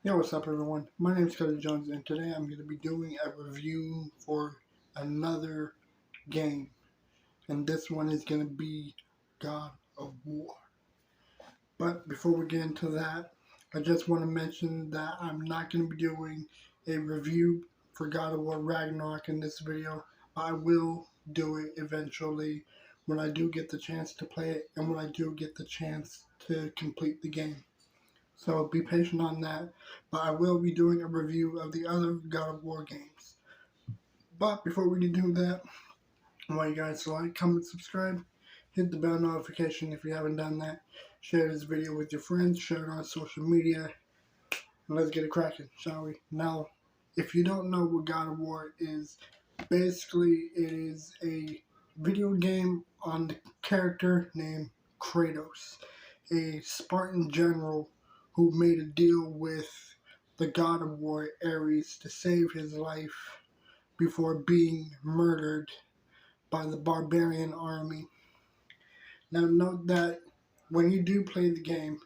Yo, what's up everyone? My name is Cody Jones and today I'm going to be doing a review for another game. And this one is going to be God of War. But before we get into that, I just want to mention that I'm not going to be doing a review for God of War Ragnarok in this video. I will do it eventually when I do get the chance to play it and when I do get the chance to complete the game. So be patient on that, but I will be doing a review of the other God of War games. But before we do that, I want you guys to like, comment, subscribe, hit the bell notification if you haven't done that, share this video with your friends, share it on social media, and let's get it cracking, shall we? Now, if you don't know what God of War is, basically it is a video game on the character named Kratos, a Spartan general who made a deal with the God of War Ares to save his life before being murdered by the barbarian army. Now note that when you do play the game,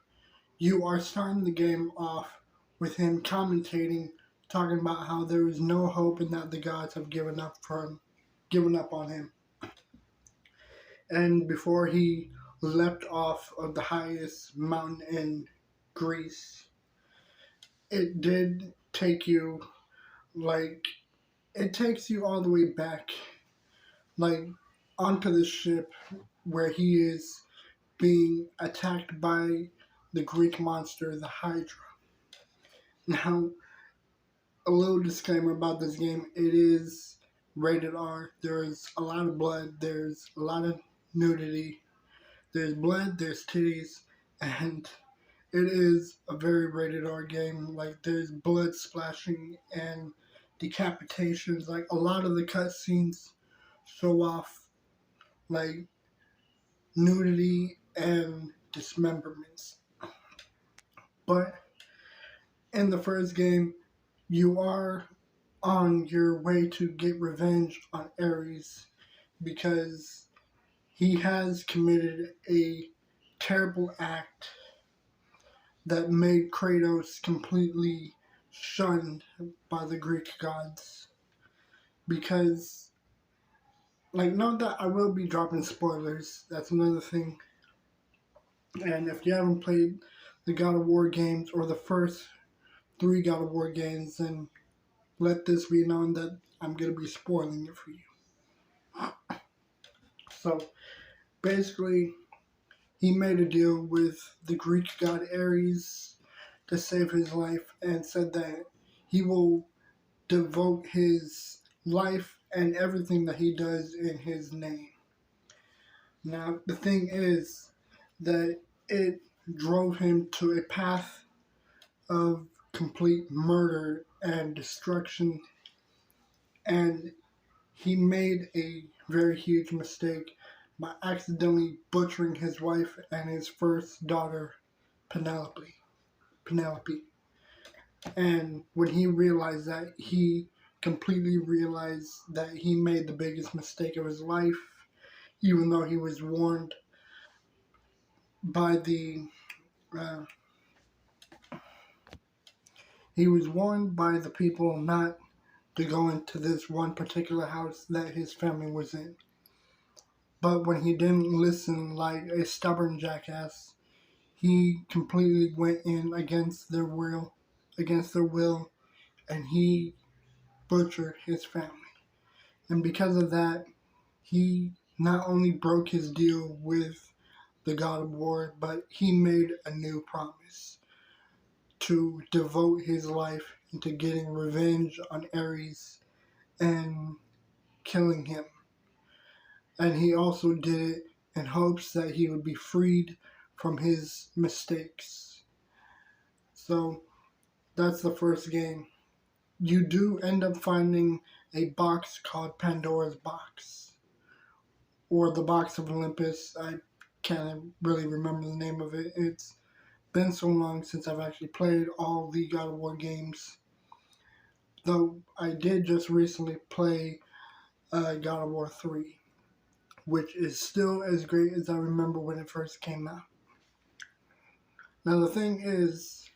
you are starting the game off with him commentating, talking about how there is no hope and that the gods have given up on him. And before he leapt off of the highest mountain in Greece, it did take you, it takes you all the way back, onto the ship where he is being attacked by the Greek monster, the Hydra. Now, a little disclaimer about this game, it is rated R. There's a lot of blood, there's a lot of nudity, there's blood, there's titties, and it is a very rated R game. There's blood splashing and decapitations. A lot of the cutscenes show off nudity and dismemberments. But in the first game, you are on your way to get revenge on Ares because he has committed a terrible act that made Kratos completely shunned by the Greek gods. Because, note that I will be dropping spoilers, that's another thing. And if you haven't played the God of War games, or the first 3 God of War games, then let this be known that I'm going to be spoiling it for you. So, basically, he made a deal with the Greek god Ares to save his life and said that he will devote his life and everything that he does in his name. Now, the thing is that it drove him to a path of complete murder and destruction, and he made a very huge mistake by accidentally butchering his wife and his first daughter, Penelope. And when he realized that, he completely realized that he made the biggest mistake of his life, even though he was warned by the people not to go into this one particular house that his family was in. But when he didn't listen like a stubborn jackass, he completely went in against their will, and he butchered his family. And because of that, he not only broke his deal with the God of War, but he made a new promise to devote his life into getting revenge on Ares and killing him. And he also did it in hopes that he would be freed from his mistakes. So that's the first game. You do end up finding a box called Pandora's Box, or the Box of Olympus. I can't really remember the name of it. It's been so long since I've actually played all the God of War games. Though I did just recently play God of War 3, which is still as great as I remember when it first came out. Now the thing is,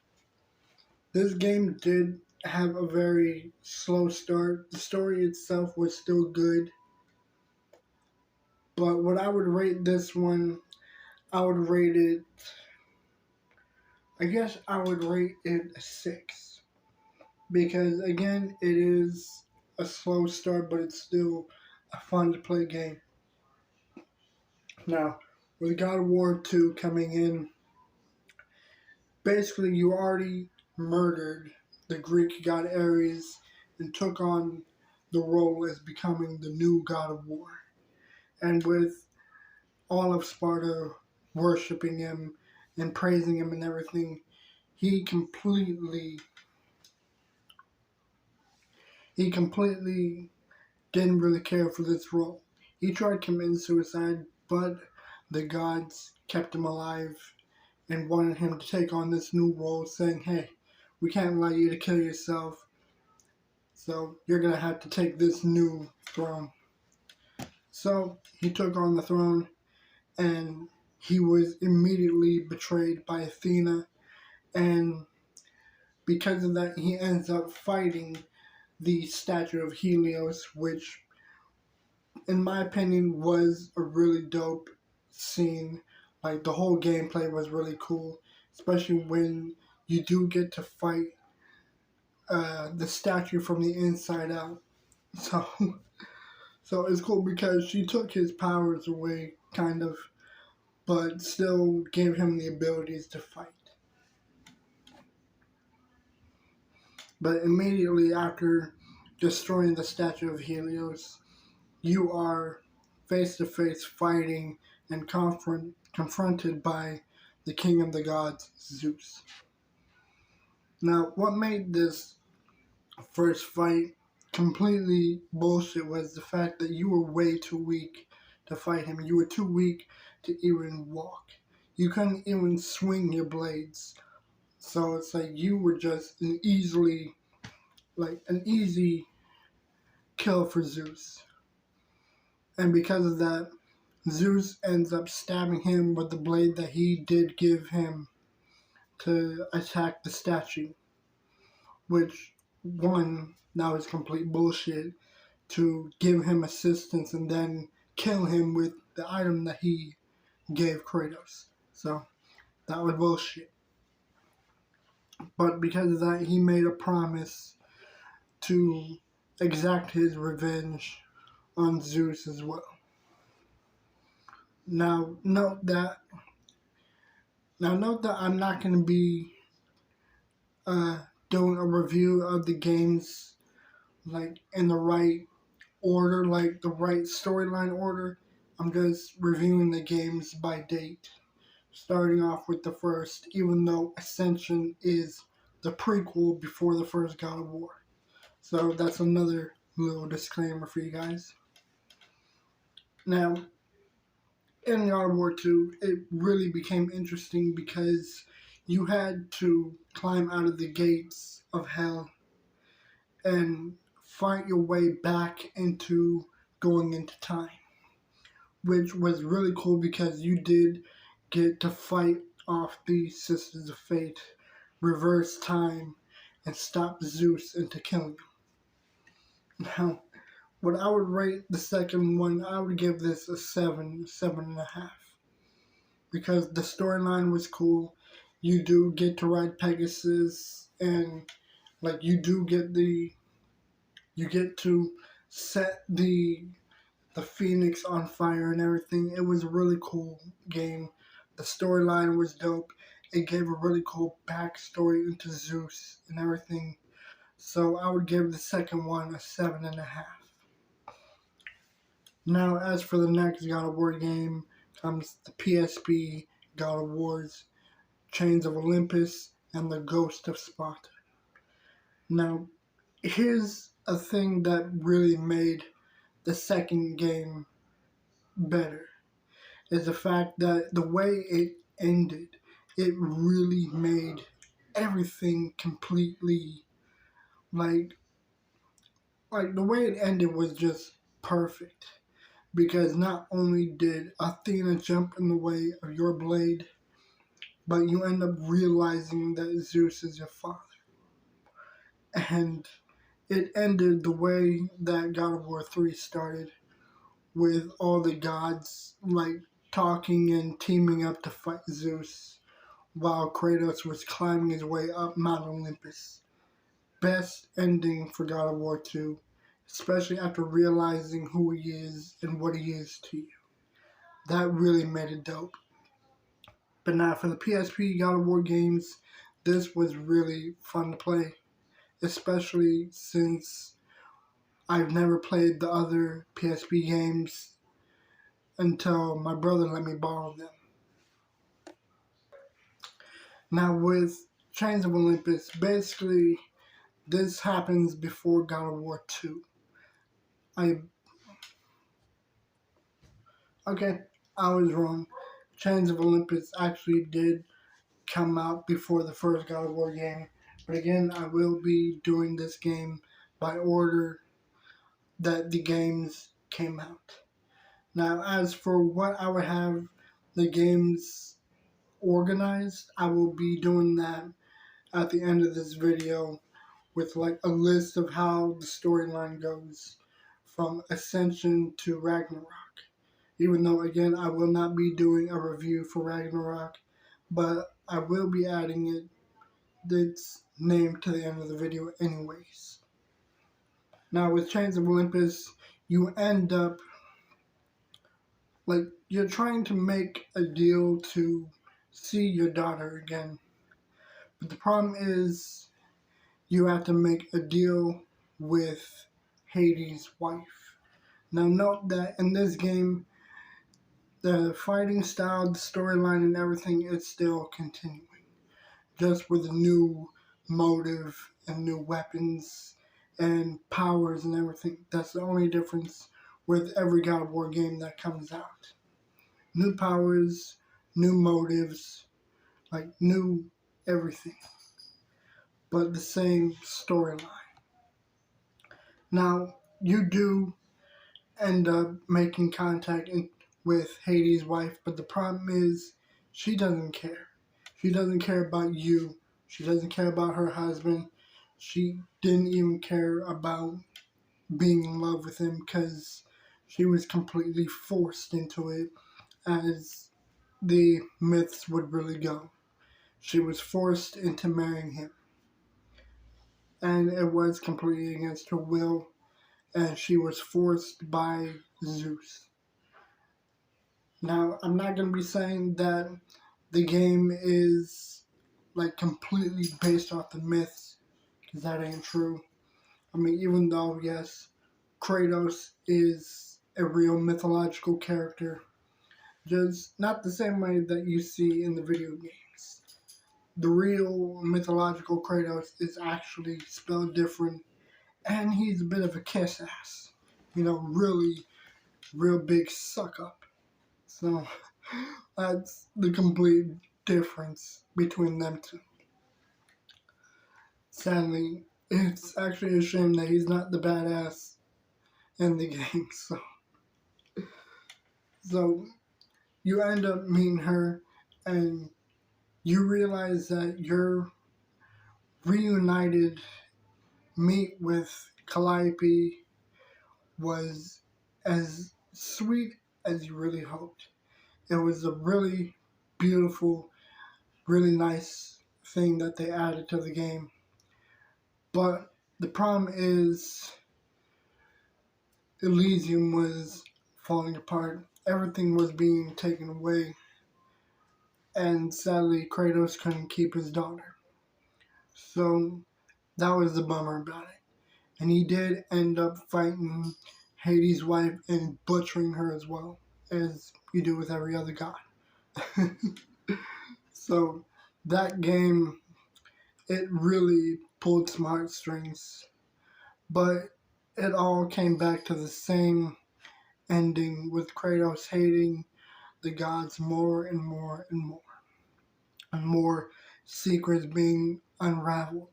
This game did have a very slow start. The story itself was still good. But what I would rate this one, I would rate it, I guess I would rate it a 6. Because again, it is a slow start, but it's still a fun to play game. Now, with God of War 2 coming in, basically you already murdered the Greek god Ares and took on the role as becoming the new God of War. And with all of Sparta worshiping him and praising him and everything, he completely didn't really care for this role. He tried committing suicide, but the gods kept him alive and wanted him to take on this new role, saying, hey, we can't allow you to kill yourself, so you're going to have to take this new throne. So he took on the throne, and he was immediately betrayed by Athena, and because of that, he ends up fighting the statue of Helios, which, in my opinion, was a really dope scene. Like, the whole gameplay was really cool, especially when you do get to fight the statue from the inside out. So it's cool because she took his powers away, kind of, but still gave him the abilities to fight. But immediately after destroying the statue of Helios, you are face to face fighting and confronted by the king of the gods, Zeus. Now, what made this first fight completely bullshit was the fact that you were way too weak to fight him. You were too weak to even walk. You couldn't even swing your blades. So it's like you were just an easy kill for Zeus. And because of that, Zeus ends up stabbing him with the blade that he did give him to attack the statue. Which, one, that was complete bullshit, to give him assistance and then kill him with the item that he gave Kratos. So, that was bullshit. But because of that, he made a promise to exact his revenge on Zeus as well. Now note that I'm not going to be doing a review of the games like in the right order, like the right storyline order. I'm just reviewing the games by date, starting off with the first, even though Ascension is the prequel before the first God of War. So that's another little disclaimer for you guys. Now, in God of War 2, it really became interesting because you had to climb out of the gates of hell and fight your way back into going into time, which was really cool because you did get to fight off the Sisters of Fate, reverse time, and stop Zeus into killing him. Now, what I would rate the second one, I would give this a 7.5. Because the storyline was cool. You do get to ride Pegasus, and like you get to set the Phoenix on fire and everything. It was a really cool game. The storyline was dope. It gave a really cool backstory into Zeus and everything. So I would give the second one a 7.5. Now, as for the next God of War game, comes the PSP God of Wars, Chains of Olympus, and the Ghost of Sparta. Now, here's a thing that really made the second game better, is the fact that the way it ended, it really made everything completely, like the way it ended was just perfect. Because not only did Athena jump in the way of your blade, but you end up realizing that Zeus is your father. And it ended the way that God of War 3 started, with all the gods like talking and teaming up to fight Zeus while Kratos was climbing his way up Mount Olympus. Best ending for God of War 2, especially after realizing who he is and what he is to you. That really made it dope. But now for the PSP God of War games, this was really fun to play, especially since I've never played the other PSP games until my brother let me borrow them. Now with Chains of Olympus, basically this happens before God of War 2. I was wrong. Chains of Olympus actually did come out before the first God of War game. But again, I will be doing this game by order that the games came out. Now, as for what I would have the games organized, I will be doing that at the end of this video with like a list of how the storyline goes from Ascension to Ragnarok. Even though, again, I will not be doing a review for Ragnarok, but I will be adding its name to the end of the video anyways. Now, with Chains of Olympus, you end up, like, you're trying to make a deal to see your daughter again. But the problem is, you have to make a deal with Hades' wife. Now, note that in this game, the fighting style, the storyline, and everything is still continuing. Just with a new motive and new weapons and powers and everything. That's the only difference with every God of War game that comes out. New powers, new motives, like new everything. But the same storyline. Now, you do end up making contact with Hades' wife, but the problem is she doesn't care. She doesn't care about you. She doesn't care about her husband. She didn't even care about being in love with him because she was completely forced into it, as the myths would really go. She was forced into marrying him, and it was completely against her will, and she was forced by Zeus. Now, I'm not going to be saying that the game is like completely based off the myths, because that ain't true. I mean, even though, yes, Kratos is a real mythological character, just not the same way that you see in the video games. The real mythological Kratos is actually spelled different, and he's a bit of a kiss ass. You know, really, real big suck up. So, that's the complete difference between them two. Sadly, it's actually a shame that he's not the badass in the game. So you end up meeting her, and you realize that your reunited meet with Calliope was as sweet as you really hoped. It was a really beautiful, really nice thing that they added to the game. But the problem is Elysium was falling apart. Everything was being taken away. And sadly, Kratos couldn't keep his daughter. So that was the bummer about it. And he did end up fighting Hades' wife and butchering her as well, as you do with every other god. So that game, it really pulled some heartstrings. But it all came back to the same ending, with Kratos hating the gods more and more and more. And more secrets being unraveled,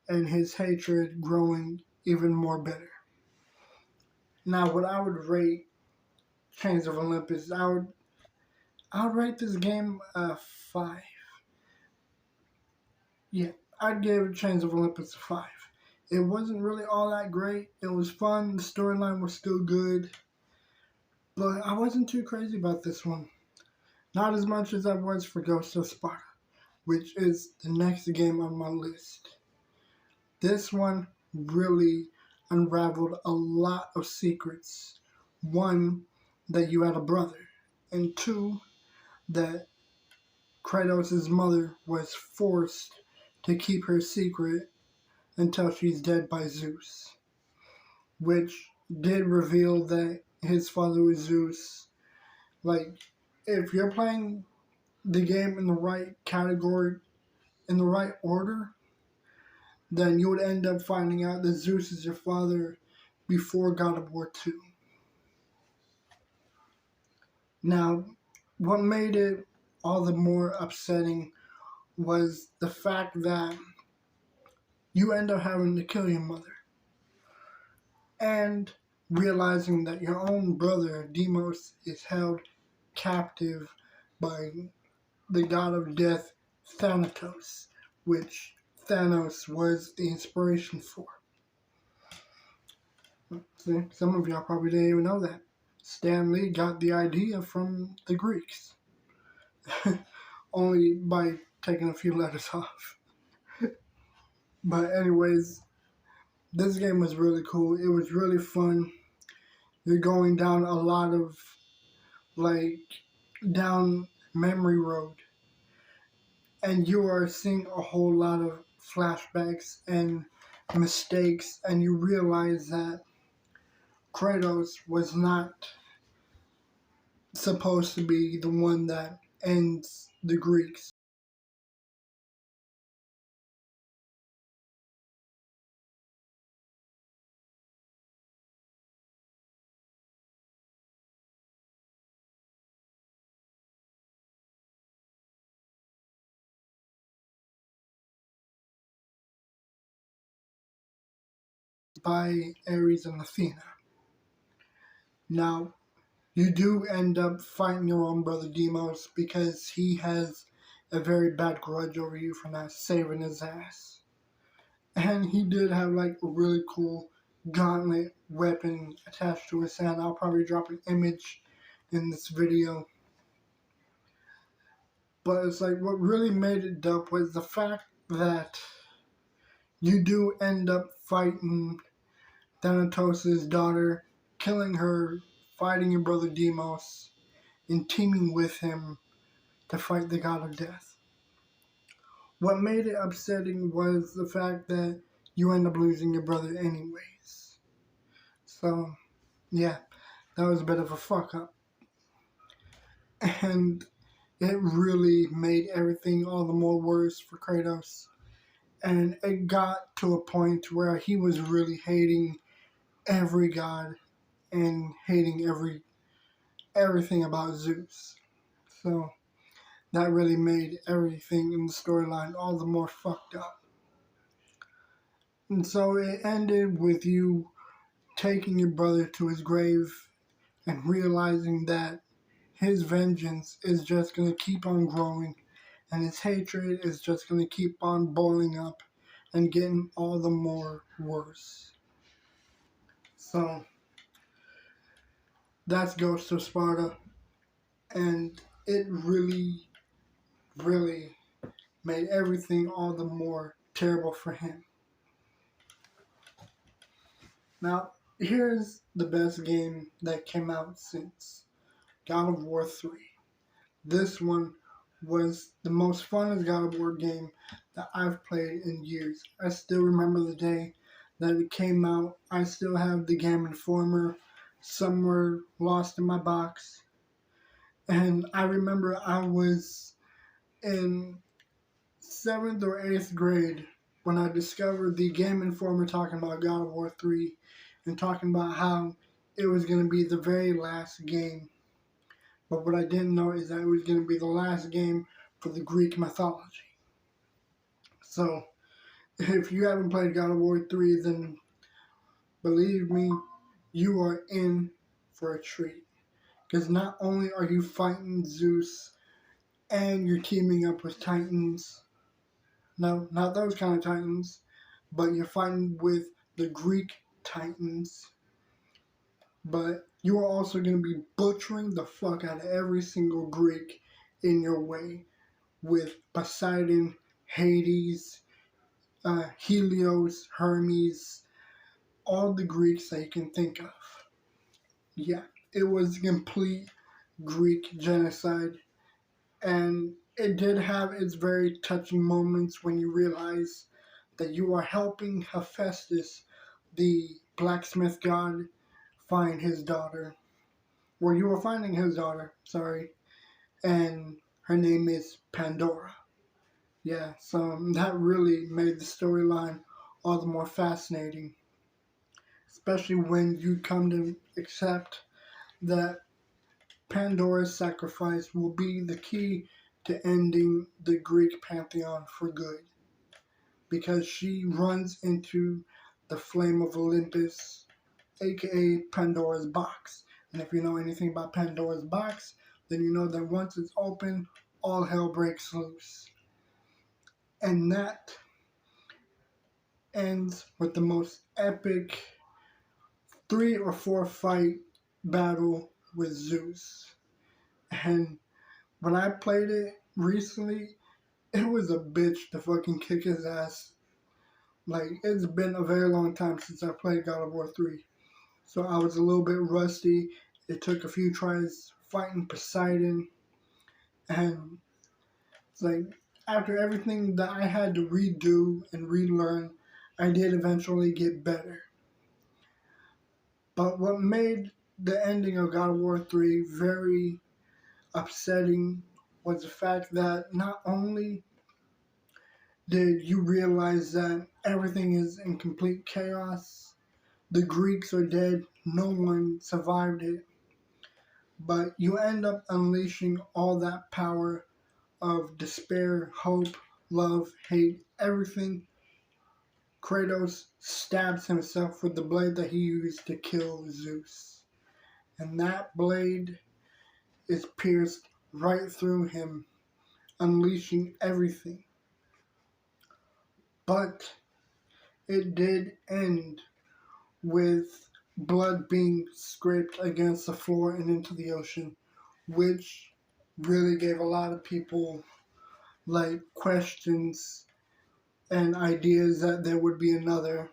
and his hatred growing even more bitter. Now, what I would rate Chains of Olympus, I would rate this game a 5. Yeah, I'd give Chains of Olympus a 5. It wasn't really all that great. It was fun. The storyline was still good. But I wasn't too crazy about this one. Not as much as I was for Ghost of Sparta, which is the next game on my list. This one really unraveled a lot of secrets. One, that you had a brother. And two, that Kratos' mother was forced to keep her secret until she's dead by Zeus. Which did reveal that his father was Zeus. Like, if you're playing the game in the right category, in the right order, then you would end up finding out that Zeus is your father before God of War 2. Now, what made it all the more upsetting was the fact that you end up having to kill your mother. And realizing that your own brother, Deimos, is held captive by the god of death, Thanatos, which Thanos was the inspiration for. See, some of y'all probably didn't even know that. Stan Lee got the idea from the Greeks. Only by taking a few letters off. But anyways, this game was really cool. It was really fun. You're going down a lot of, down memory road. And you are seeing a whole lot of flashbacks and mistakes. And you realize that Kratos was not supposed to be the one that ends the Greeks. By Ares and Athena. Now, you do end up fighting your own brother Deimos because he has a very bad grudge over you for not saving his ass. And he did have like a really cool gauntlet weapon attached to his hand. I'll probably drop an image in this video. But it's like what really made it dope was the fact that you do end up fighting Thanatos' daughter, killing her, fighting your brother Deimos, and teaming with him to fight the god of death. What made it upsetting was the fact that you end up losing your brother anyways. So, yeah, that was a bit of a fuck up. And it really made everything all the more worse for Kratos. And it got to a point where he was really hating every god and hating everything about Zeus. So that really made everything in the storyline all the more fucked up. And so it ended with you taking your brother to his grave and realizing that his vengeance is just going to keep on growing and his hatred is just going to keep on boiling up and getting all the more worse. So that's Ghost of Sparta, and it really, really made everything all the more terrible for him. Now, here's the best game that came out since God of War 3. This one was the most funnest God of War game that I've played in years. I still remember the day that it came out. I still have the Game Informer somewhere lost in my box. And I remember I was in 7th or 8th grade when I discovered the Game Informer talking about God of War 3 and talking about how it was going to be the very last game. But what I didn't know is that it was going to be the last game for the Greek mythology. So, if you haven't played God of War 3, then believe me, you are in for a treat. Because not only are you fighting Zeus and you're teaming up with Titans, no, not those kind of Titans, but you're fighting with the Greek Titans. But you are also going to be butchering the fuck out of every single Greek in your way with Poseidon, Hades, Helios, Hermes, all the Greeks that you can think of. Yeah, it was a complete Greek genocide, and it did have its very touching moments when you realize that you are helping Hephaestus, the blacksmith god, find his daughter. Or you are finding his daughter, sorry, and her name is Pandora. Yeah, so that really made the storyline all the more fascinating, especially when you come to accept that Pandora's sacrifice will be the key to ending the Greek pantheon for good, because she runs into the flame of Olympus, aka Pandora's box. And if you know anything about Pandora's box, then you know that once it's open, all hell breaks loose. And that ends with the most epic 3 or 4 fight battle with Zeus. And when I played it recently, it was a bitch to fucking kick his ass. Like, it's been a very long time since I played God of War 3. So I was a little bit rusty. It took a few tries fighting Poseidon. And it's like, after everything that I had to redo and relearn, I did eventually get better. But what made the ending of God of War 3 very upsetting was the fact that not only did you realize that everything is in complete chaos, the Greeks are dead, no one survived it, but you end up unleashing all that power of despair, hope, love, hate, everything. Kratos stabs himself with the blade that he used to kill Zeus. And that blade is pierced right through him, unleashing everything. But it did end with blood being scraped against the floor and into the ocean, which really gave a lot of people like questions and ideas that there would be another.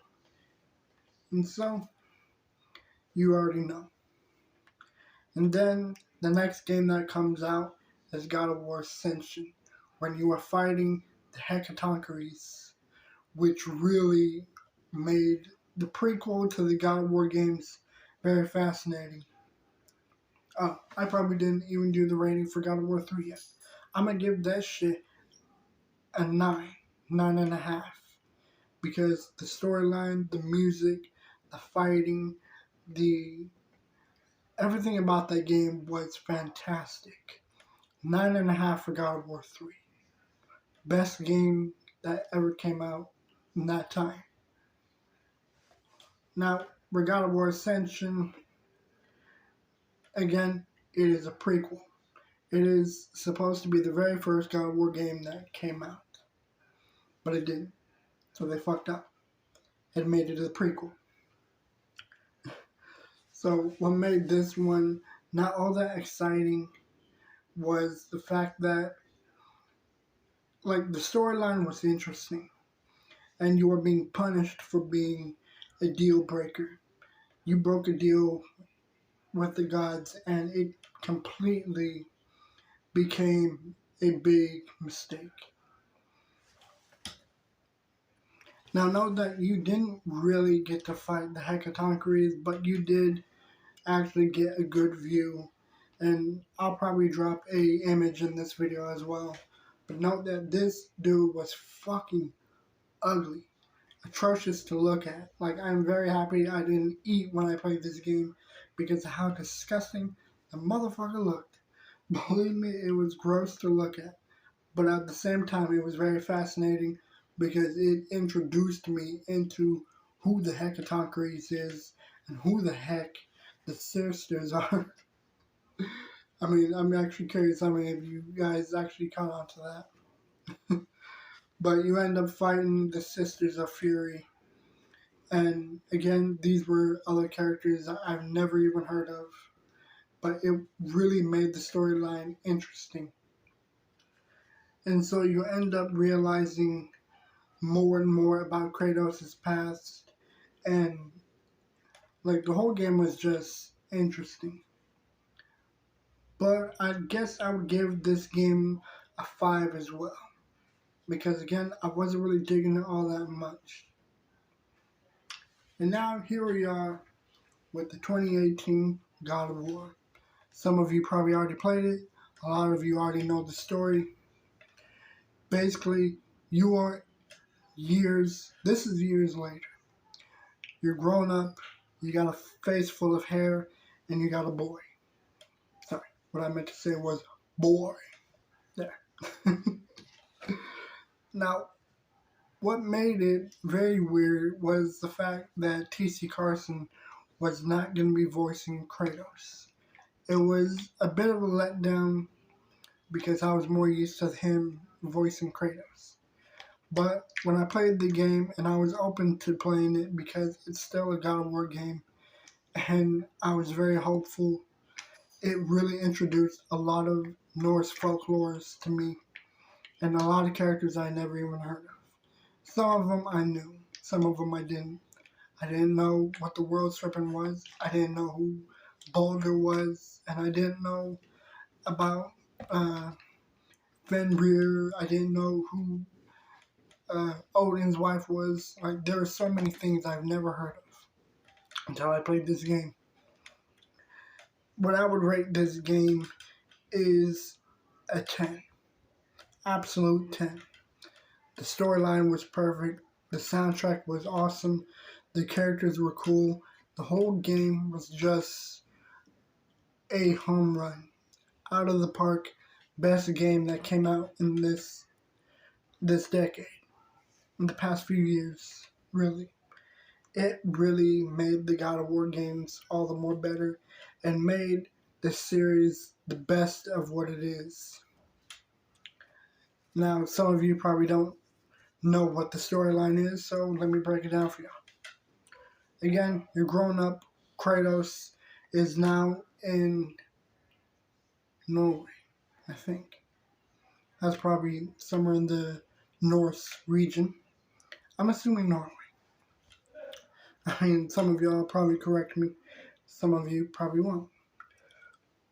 And so, you already know. And then the next game that comes out is God of War Ascension, when you are fighting the Hecatoncheires, which really made the prequel to the God of War games very fascinating. I probably didn't even do the rating for God of War 3 yet. I'm gonna give that shit a 9.5. Because the storyline, the music, the fighting, everything about that game was fantastic. 9.5 for God of War 3. Best game that ever came out in that time. Now, for God of War Ascension, again, it is a prequel. It is supposed to be the very first God of War game that came out. But it didn't. So they fucked up. It made it a prequel. So what made this one not all that exciting was the fact that, like, the storyline was interesting. And you were being punished for being a deal breaker. You broke a deal with the gods and it completely became a big mistake. Now note that you didn't really get to fight the Hecatoncheires, but you did actually get a good view, and I'll probably drop a image in this video as well. But note that this dude was fucking ugly, atrocious to look at. Like, I'm very happy I didn't eat when I played this game because of how disgusting the motherfucker looked. Believe me, it was gross to look at. But at the same time, it was very fascinating because it introduced me into who the Hecatoncheires is and who the heck the sisters are. I mean, I'm actually curious how many of you guys actually caught on to that. But you end up fighting the Sisters of Fury, And again, these were other characters that I've never even heard of, but it really made the storyline interesting. And so you end up realizing more and more about Kratos' past, and like the whole game was just interesting. But I guess I would give this game a 5 as well, because again, I wasn't really digging it all that much. And now here we are with the 2018 God of War. Some of you probably already played it. A lot of you already know the story. Basically, you are this is years later. You're grown up, you got a face full of hair, and you got a boy. Sorry, what I meant to say was boy. There. Now, what made it very weird was the fact that T.C. Carson was not going to be voicing Kratos. It was a bit of a letdown because I was more used to him voicing Kratos. But when I played the game, and I was open to playing it because it's still a God of War game, and I was very hopeful, it really introduced a lot of Norse folklores to me, and a lot of characters I never even heard of. Some of them I knew, some of them I didn't. I didn't know what the World Serpent was, I didn't know who Baldur was, and I didn't know about Fenrir, I didn't know who Odin's wife was. Like, there are so many things I've never heard of until I played this game. What I would rate this game is a 10. Absolute 10. The storyline was perfect. The soundtrack was awesome. The characters were cool. The whole game was just a home run. Out of the park. Best game that came out in this decade. In the past few years. Really. It really made the God of War games all the more better and made the series the best of what it is. Now, some of you probably don't know what the storyline is, so let me break it down for you. Again, you're grown up. Kratos is now in Norway, I think. That's probably somewhere in the Norse region. I'm assuming Norway. I mean, some of y'all probably correct me. Some of you probably won't.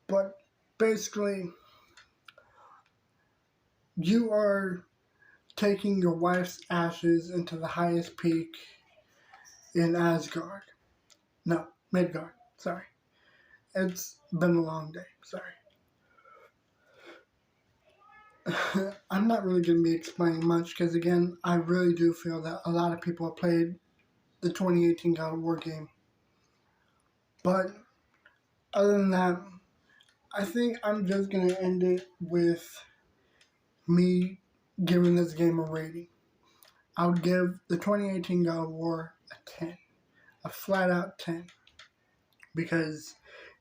But basically, you are taking your wife's ashes into the highest peak in Asgard. No, Midgard. Sorry. It's been a long day. Sorry. I'm not really going to be explaining much because, again, I really do feel that a lot of people have played the 2018 God of War game. But other than that, I think I'm just going to end it with me giving this game a rating. I would give the 2018 God of War a 10. A flat out 10. Because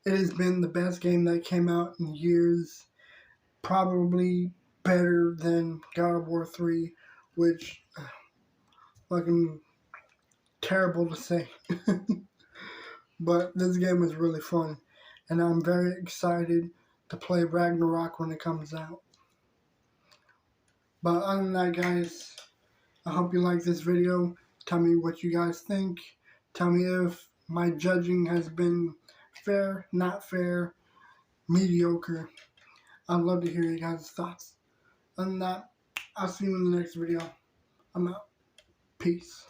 it has been the best game that came out in years. Probably better than God of War 3, which fucking terrible to say. But this game is really fun, and I'm very excited to play Ragnarok when it comes out. But other than that, guys, I hope you like this video. Tell me what you guys think. Tell me if my judging has been fair, not fair, mediocre. I'd love to hear you guys' thoughts. Other than that, I'll see you in the next video. I'm out. Peace.